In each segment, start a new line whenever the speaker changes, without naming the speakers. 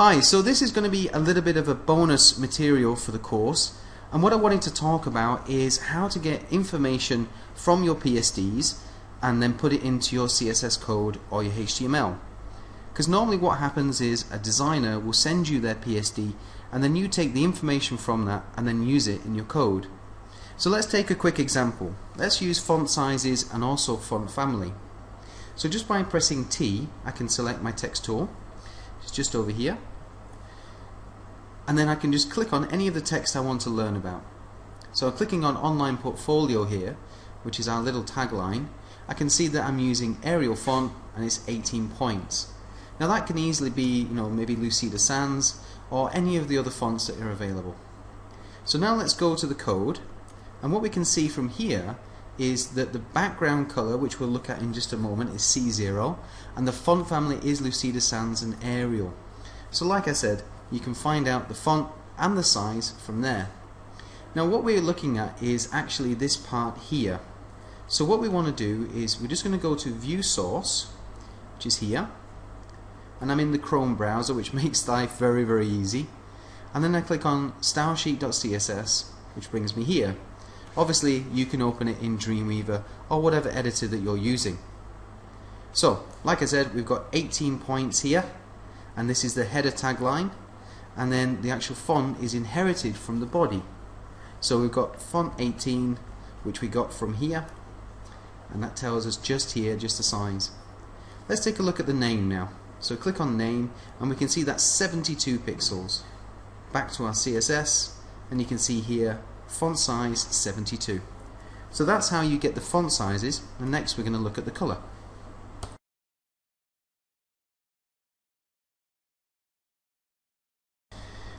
Hi, so this is going to be a little bit of a bonus material for the course, and what I wanted to talk about is how to get information from your PSDs and then put it into your CSS code or your HTML. Because normally what happens is a designer will send you their PSD and then you take the information from that and then use it in your code. So let's take a quick example. Let's use font sizes and also font family. So just by pressing T, I can select my text tool. It's just over here. And then I can just click on any of the text I want to learn about. So clicking on online portfolio here, which is our little tagline, I can see that I'm using Arial font and it's 18 points. Now that can easily be, maybe Lucida Sans or any of the other fonts that are available. So now let's go to the code, and what we can see from here is that the background color, which we'll look at in just a moment, is C0, and the font family is Lucida Sans and Arial. So like I said, you can find out the font and the size from there. Now what we're looking at is actually this part here. So what we want to do is we're just going to go to View Source, which is here, and I'm in the Chrome browser, which makes life very, very easy. And then I click on stylesheet.css, which brings me here. Obviously you can open it in Dreamweaver or whatever editor that you're using. So like I said, we've got 18 points here, and this is the header tagline, and then the actual font is inherited from the body. So we've got font 18, which we got from here, and that tells us just here, just the size. Let's take a look at the name now. So click on name and we can see that's 72 pixels. Back to our CSS, and you can see here font size 72. So that's how you get the font sizes, and next we're going to look at the color.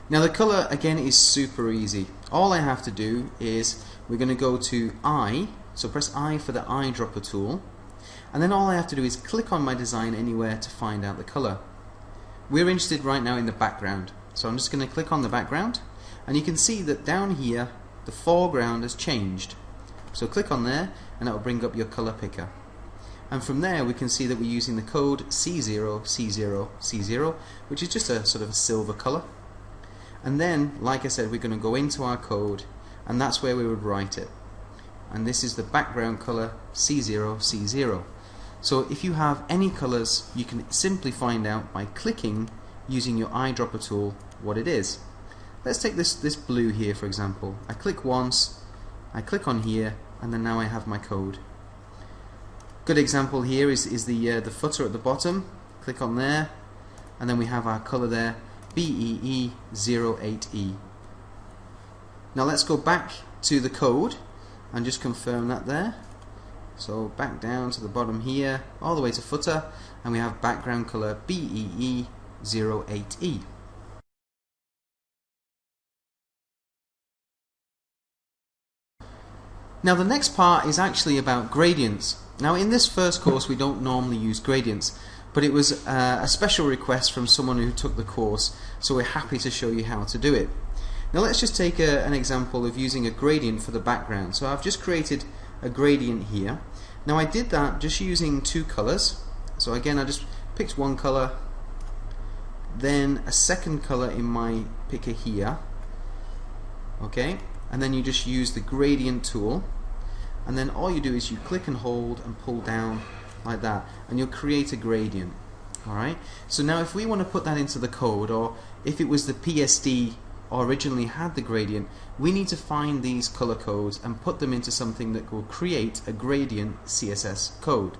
Now the color again is super easy. All I have to do is we're going to go to I, so press I for the eyedropper tool, and then all I have to do is click on my design anywhere to find out the color. We're interested right now in the background, so I'm just going to click on the background, and you can see that down here the foreground has changed. So click on there and it will bring up your color picker, and from there we can see that we're using the code C0, C0, C0, which is just a sort of a silver color. And then, like I said, we're going to go into our code, and that's where we would write it. And this is the background color C0, C0. So if you have any colors, you can simply find out by clicking using your eyedropper tool what it is. Let's take this blue here, for example. I click once, I click on here, and then now I have my code. Good example here is the footer at the bottom. Click on there, and then we have our color there, BEE08E. Now let's go back to the code and just confirm that there. So back down to the bottom here, all the way to footer, and we have background color BEE08E. Now the next part is actually about gradients. Now in this first course we don't normally use gradients, but it was a special request from someone who took the course, so we're happy to show you how to do it. Now let's just take an example of using a gradient for the background. So I've just created a gradient here. Now I did that just using two colors. So again, I just picked one color, then a second color in my picker here, okay, and then you just use the gradient tool, and then all you do is you click and hold and pull down like that, and you'll create a gradient. Alright, so now if we want to put that into the code, or if it was the PSD originally had the gradient, we need to find these color codes and put them into something that will create a gradient CSS code.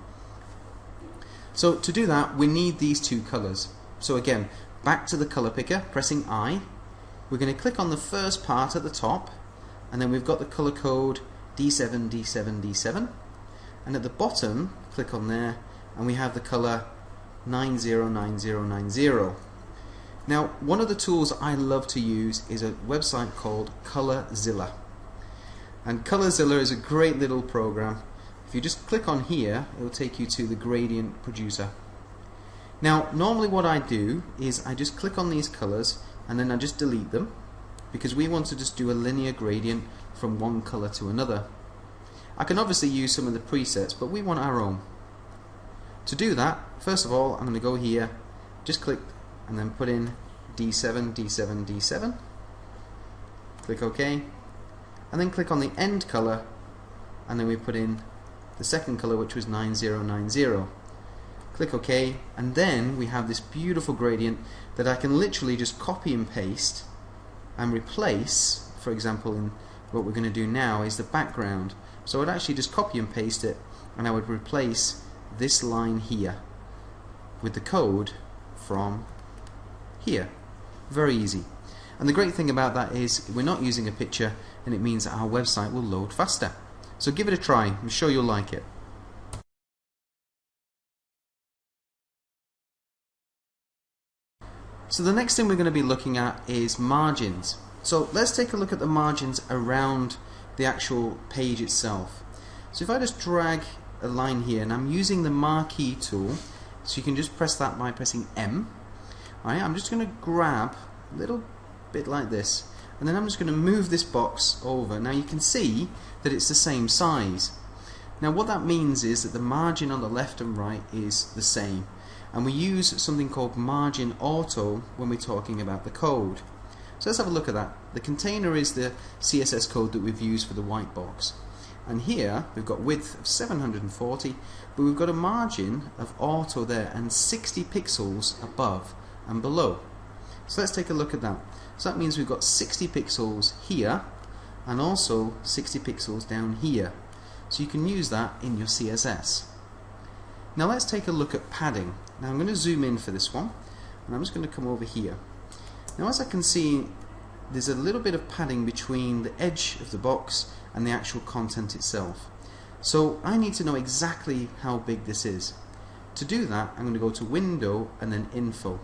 So to do that, we need these two colors. So again, back to the color picker, pressing I, we're going to click on the first part at the top, and then we've got the color code D7, D7, D7, and at the bottom click on there and we have the color 909090. Now one of the tools I love to use is a website called ColorZilla, and ColorZilla is a great little program. If you just click on here, it will take you to the gradient producer. Now normally what I do is I just click on these colors and then I just delete them, because we want to just do a linear gradient from one color to another. I can obviously use some of the presets, but we want our own. To do that, first of all, I'm going to go here, just click and then put in D7, D7, D7. Click OK, and then click on the end color, and then we put in the second color, which was 9090. Click OK, and then we have this beautiful gradient that I can literally just copy and paste and replace. For example, in what we're going to do now is the background. So I'd actually just copy and paste it, and I would replace this line here with the code from here. Very easy. And the great thing about that is we're not using a picture, and it means that our website will load faster. So give it a try. I'm sure you'll like it. So the next thing we're going to be looking at is margins. So let's take a look at the margins around the actual page itself. So if I just drag a line here, and I'm using the marquee tool, so you can just press that by pressing M. Alright, I'm just going to grab a little bit like this, and then I'm just going to move this box over. Now you can see that it's the same size. Now what that means is that the margin on the left and right is the same, and we use something called margin auto when we're talking about the code. So let's have a look at that. The container is the CSS code that we've used for the white box, and here we've got width of 740, but we've got a margin of auto there and 60 pixels above and below. So let's take a look at that. So that means we've got 60 pixels here and also 60 pixels down here. So you can use that in your CSS. Now let's take a look at padding. Now I'm going to zoom in for this one, and I'm just going to come over here. Now as I can see, there's a little bit of padding between the edge of the box and the actual content itself. So I need to know exactly how big this is. To do that, I'm going to go to Window and then Info.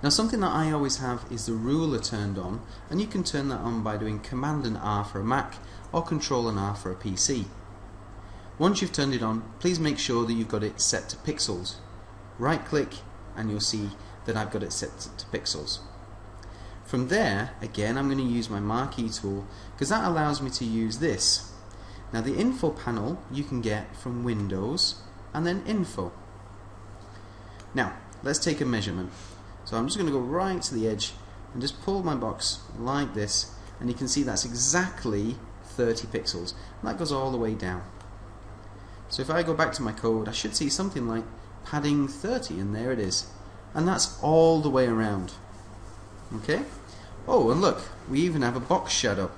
Now something that I always have is the ruler turned on, and you can turn that on by doing Command and R for a Mac or Control and R for a PC. Once you've turned it on, please make sure that you've got it set to pixels. Right click and you'll see that I've got it set to pixels. From there, again, I'm going to use my marquee tool, because that allows me to use this. Now the info panel you can get from Windows and then Info. Now let's take a measurement. So I'm just going to go right to the edge and just pull my box like this, and you can see that's exactly 30 pixels. And that goes all the way down. So if I go back to my code, I should see something like padding 30, and there it is. And that's all the way around. Okay? Oh, and look, we even have a box shadow.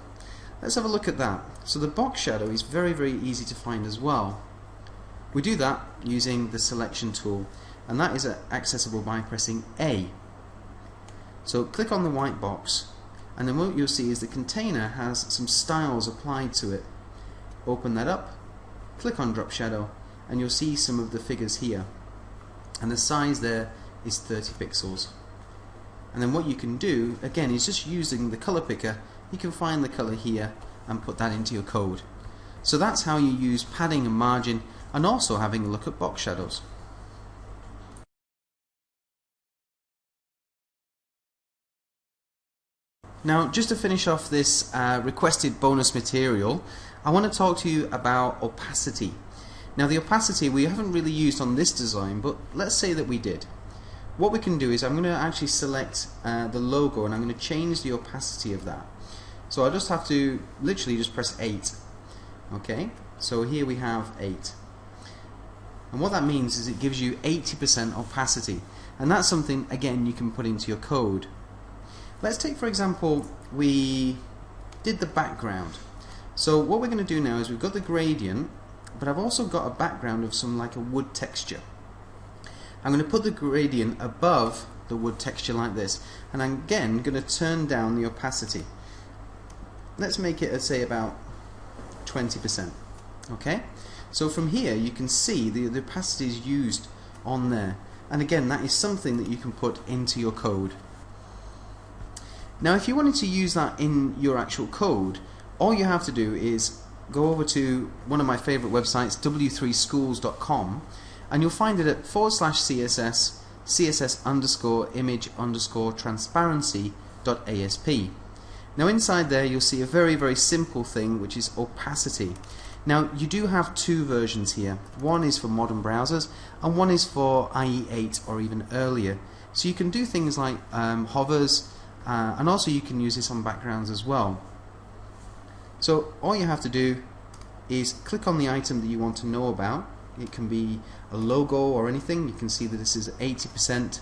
Let's have a look at that. So the box shadow is very, very easy to find as well. We do that using the selection tool, and that is accessible by pressing A. So click on the white box, and then what you'll see is the container has some styles applied to it. Open that up, click on drop shadow, and you'll see some of the figures here, and the size there is 30 pixels. And then what you can do again is just using the color picker, you can find the color here and put that into your code. So that's how you use padding and margin, and also having a look at box shadows. Now, just to finish off this requested bonus material, I want to talk to you about opacity. Now, the opacity we haven't really used on this design, but let's say that we did. What we can do is I'm going to actually select the logo, and I'm going to change the opacity of that. So I'll just have to literally just press 8. Okay, so here we have 8. And what that means is it gives you 80% opacity. And that's something, again, you can put into your code. Let's take, for example, we did the background. So what we're going to do now is we've got the gradient, but I've also got a background of some like a wood texture. I'm going to put the gradient above the wood texture like this, and I'm again going to turn down the opacity. Let's make it, let's say, about 20%. Okay? So from here you can see the opacity is used on there, and again that is something that you can put into your code. Now if you wanted to use that in your actual code, all you have to do is go over to one of my favorite websites, w3schools.com, and you'll find it at /CSS css_image_transparency.asp. Now inside there you'll see a very, very simple thing, which is opacity. Now you do have two versions here. One is for modern browsers and one is for IE8 or even earlier. So you can do things like hovers, and also you can use this on backgrounds as well. So all you have to do is click on the item that you want to know about. It can be a logo or anything. You can see that this is 80%,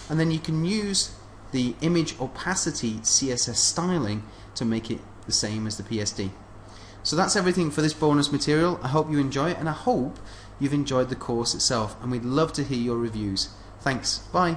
and then you can use the image opacity CSS styling to make it the same as the PSD. So that's everything for this bonus material. I hope you enjoy it, and I hope you've enjoyed the course itself, and we'd love to hear your reviews. Thanks. Bye.